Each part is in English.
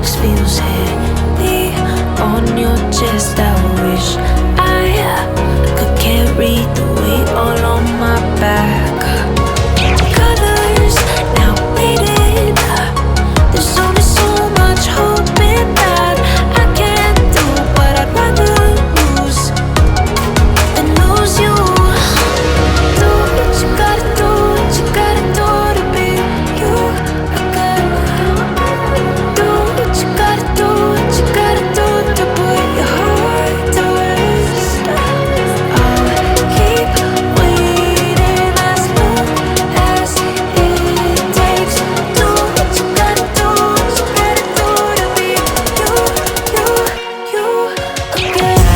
legs feels heavy on your chest. I wish I could carry the weight all on my back. Colors now faded. There's only so much hoping that I can do, but I'd rather lose than lose you. Do what you gotta do, what you gotta do to be you. I gotta do what you gotta do, what you gotta do to put your heart to rest. I'll keep waiting as long as it takes. Do what you gotta do, what you gotta do to be you again.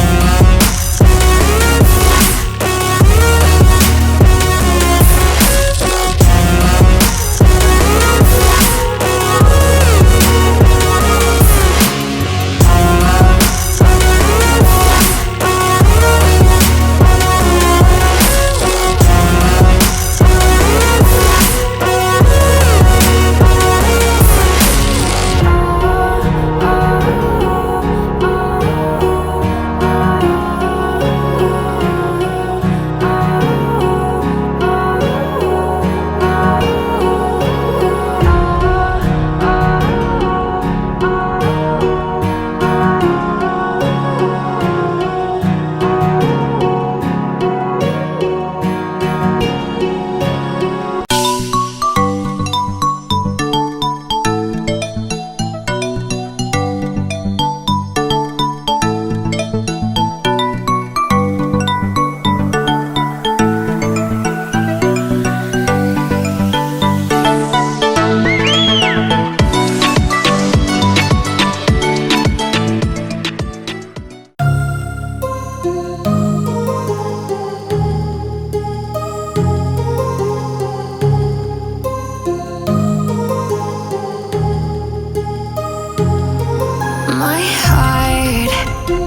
My heart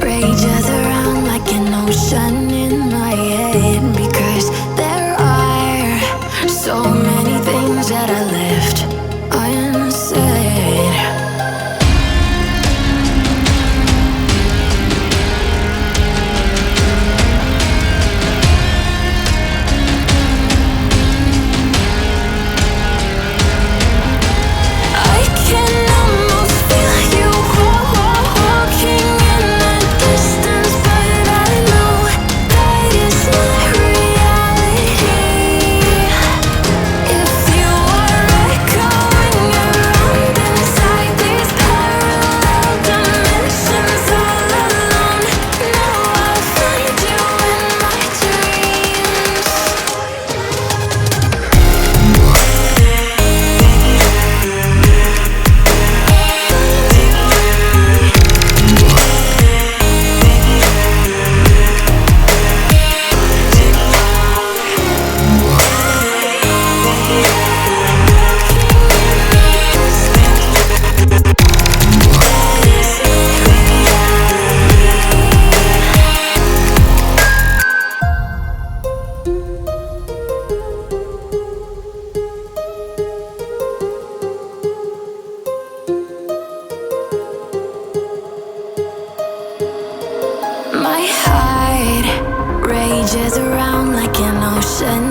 rages around like an ocean in my head, because there are so many things that I left unsaid. I can almost feel you walking in the distance, but I know that is not reality. If you are echoing around inside these parallel dimensions all alone, now I'll find you in my dreams. My heart rages around like an ocean